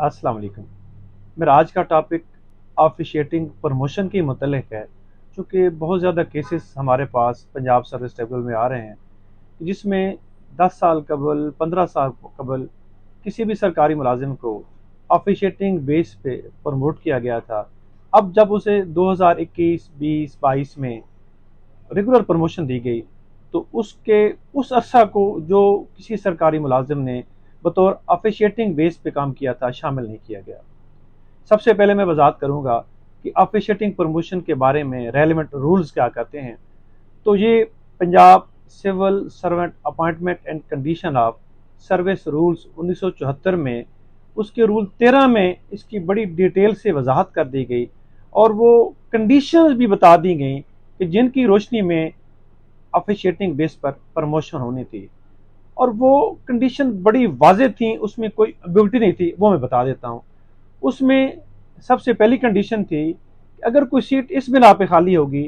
अस्सलाम वालेकुम। मेरा आज का टॉपिक ऑफिशिएटिंग प्रमोशन के मतलब है। चूँकि बहुत ज़्यादा केसेस हमारे पास पंजाब सर्विस टेबल में आ रहे हैं, जिसमें 10 साल कबल, 15 साल कबल किसी भी सरकारी मुलाजिम को ऑफिशिएटिंग बेस पे प्रमोट किया गया था। अब जब उसे 2021, 20, 22 में रेगुलर प्रमोशन दी गई, तो उसके उस अरसा को जो किसी सरकारी मुलाजिम ने बतौर ऑफिशिएटिंग बेस पे काम किया था, शामिल नहीं किया गया। सबसे पहले मैं वजाहत करूंगा कि ऑफिशिएटिंग प्रमोशन के बारे में रेलिवेंट रूल्स क्या कहते हैं। तो ये Punjab civil servant appointment and condition of service rules 1974 में उसके रूल 13 में इसकी बड़ी डिटेल से वजाहत कर दी गई, और वो कंडीशंस भी बता दी गई कि जिनकी रोशनी में ऑफिशिएटिंग बेस पर प्रमोशन होनी थी। और वो कंडीशन बड़ी वाजे थी, उसमें कोई एबिलिटी नहीं थी, वो मैं बता देता हूँ। उसमें सबसे पहली कंडीशन थी कि अगर कोई सीट इस बिना पे खाली होगी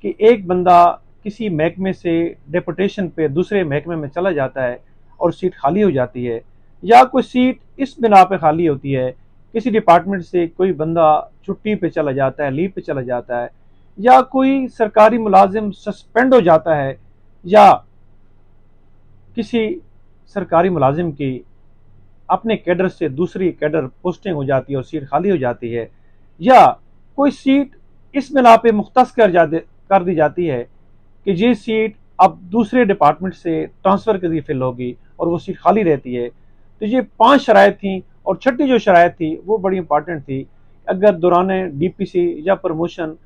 कि एक बंदा किसी महकमे से डेपुटेशन पे दूसरे महकमे में चला जाता है और सीट खाली हो जाती है, या कोई सीट इस बिना पे खाली होती है किसी डिपार्टमेंट से कोई बंदा छुट्टी पे चला जाता है, लीव पे चला जाता है, या कोई सरकारी मुलाजिम सस्पेंड हो जाता है, या किसी सरकारी मुलाजिम की अपने कैडर से दूसरी कैडर पोस्टिंग हो जाती है और सीट खाली हो जाती है, या कोई सीट इस बिना पे मुख्तस कर दी जाती है कि ये सीट अब दूसरे डिपार्टमेंट से ट्रांसफर कर दी फिल होगी और वो सीट खाली रहती है। तो ये 5 शराइत थी, और छठी जो शराइत थी वो बड़ी इंपॉर्टेंट थी। अगर दौरान डीपीसी या प्रमोशन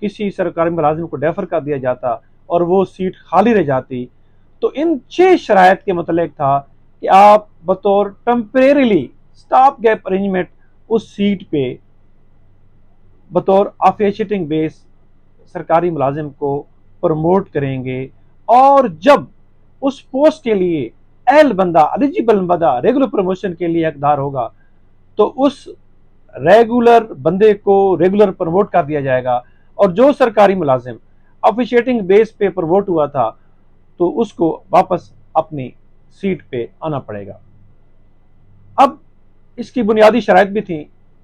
किसी सरकारी मुलाजिम को डेफर कर दिया जाता और वो सीट खाली रह जाती, तो इन 6 शराइत के मतलब था कि आप बतौर टेम्परेरीली स्टॉप गैप अरेंजमेंट उस सीट पे बतौर ऑफिशिएटिंग बेस सरकारी मुलाजिम को प्रमोट करेंगे। और जब उस पोस्ट के लिए एल बंदा, एलिजिबल बंदा रेगुलर प्रमोशन के लिए हकदार होगा, तो उस रेगुलर बंदे को रेगुलर प्रमोट कर दिया जाएगा। और जो सरकारी मुलाजिम ऑफिशिएटिंग बेस पे प्रमोट हुआ था, तो उसको वापस अपनी सीट पे आना पड़ेगा। अब इसकी बुनियादी शराइत भी थी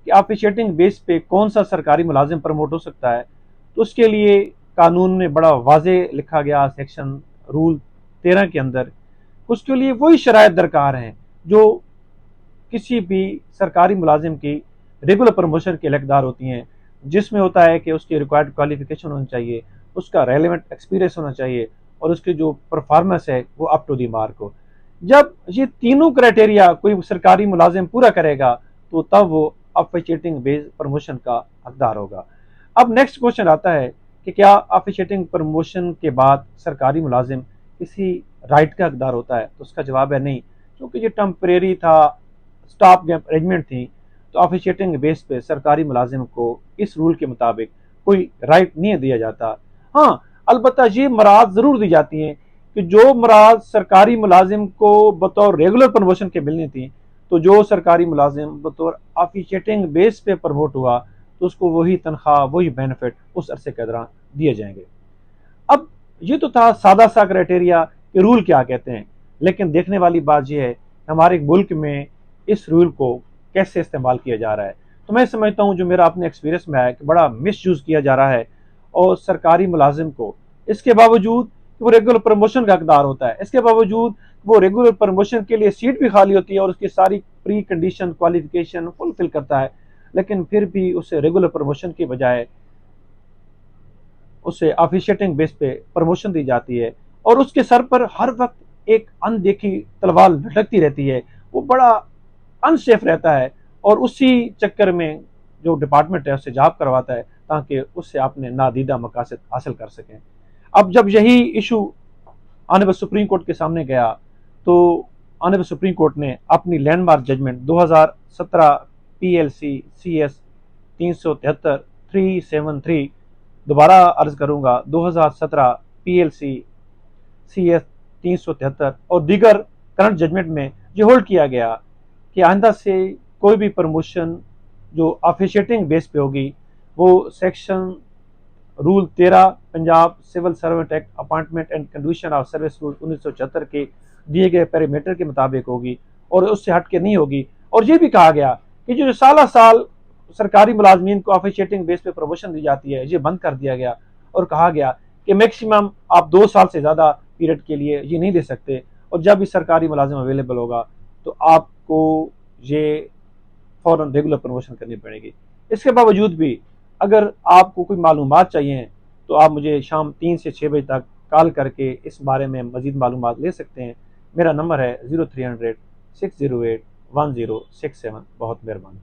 कि ऑफिशिएटिंग बेस पे कौन सा सरकारी मुलाजिम प्रमोट हो सकता है। तो उसके लिए कानून में बड़ा वाजे लिखा गया, सेक्शन रूल 13 के अंदर उसके लिए वही शराइत दरकार हैं जो किसी भी सरकारी मुलाजिम की रेगुलर प्रमोशन के हकदार होती हैं, जिसमें होता है कि उसकी रिक्वायर्ड क्वालिफिकेशन होनी चाहिए, उसका रेलिवेंट एक्सपीरियंस होना चाहिए, और उसकी जो परफॉर्मेंस है वो अप टू दी मार्क हो। जब ये तीनों क्राइटेरिया कोई सरकारी मुलाजिम पूरा करेगा, तो तब वो ऑफिशिएटिंग बेस्ड प्रमोशन का हकदार होगा। अब नेक्स्ट क्वेश्चन आता है कि क्या ऑफिशिएटिंग प्रमोशन के बाद सरकारी मुलाजिम किसी राइट का हकदार होता है? तो उसका जवाब है नहीं, क्योंकि ये टेम्परेरी था, स्टॉप गैप अरेंजमेंट थी। तो ऑफिशिएटिंग बेस पे सरकारी मुलाजिम को इस रूल के मुताबिक कोई राइट नहीं दिया जाता। हाँ, अलबत्ता ये मराद जरूर दी जाती हैं कि जो मराद सरकारी मुलाजिम को बतौर रेगुलर प्रमोशन के मिलनी थी, तो जो सरकारी मुलाजिम बतौर ऑफिशिएटिंग बेस पे प्रमोट हुआ, तो उसको वही तनख्वाह, वही बेनिफिट उस अरसे के दौरान दिए जाएंगे। अब ये तो था सादा सा क्राइटेरिया कि रूल क्या कहते हैं, लेकिन देखने वाली बात यह है कि हमारे मुल्क में इस रूल को कैसे इस्तेमाल किया जा रहा है। तो मैं समझता हूँ, जो मेरा अपने एक्सपीरियंस में है, कि बड़ा मिस यूज़ किया जा रहा है। और सरकारी मुलाजिम को इसके बावजूद वो रेगुलर प्रमोशन का हकदार होता है, इसके बावजूद वो रेगुलर प्रमोशन के लिए सीट भी खाली होती है और उसकी सारी प्री कंडीशन क्वालिफिकेशन फुलफिल करता है, लेकिन फिर भी उसे रेगुलर प्रमोशन की बजाय उसे ऑफिशिएटिंग बेस पे प्रमोशन दी जाती है, और उसके सर पर हर वक्त एक अनदेखी तलवार लटकती रहती है। वो बड़ा अनसेफ रहता है, और उसी चक्कर में जो डिपार्टमेंट है उससे जॉब करवाता है ताकि उससे अपने नादीदा मकासद हासिल कर सकें। अब जब यही इशू ऑनरेबल सुप्रीम कोर्ट के सामने गया, तो ऑनरेबल सुप्रीम कोर्ट ने अपनी लैंडमार्क जजमेंट 2017 PLC CS 373 373, दोबारा अर्ज करूंगा, 2017 PLC CS 373 और दीगर करंट जजमेंट में ये होल्ड किया गया कि आइंदा से कोई भी प्रमोशन जो ऑफिशिएटिंग बेस पे होगी, वो section rule 13 Punjab civil servant act appointment and condition of service rule 1974 के दिए गए पैरामीटर के मुताबिक होगी, और उससे हट के नहीं होगी। और ये भी कहा गया कि जो साल साल सरकारी मुलाजमीन को ऑफिशिएटिंग बेस पे प्रमोशन दी जाती है, ये बंद कर दिया गया और कहा गया कि मैक्सिमम आप 2 साल से ज़्यादा पीरियड के लिए ये नहीं दे सकते, और जब भी सरकारी मुलाजिम अवेलेबल होगा तो आपको ये फ़ौरन रेगुलर प्रमोशन करनी पड़ेगी। इसके बावजूद भी अगर आपको कोई मालूमात चाहिए तो आप मुझे शाम 3 से 6 बजे तक कॉल करके इस बारे में मज़ीद मालूमात ले सकते हैं। मेरा नंबर है 0300 608 1067। बहुत मेहरबानी।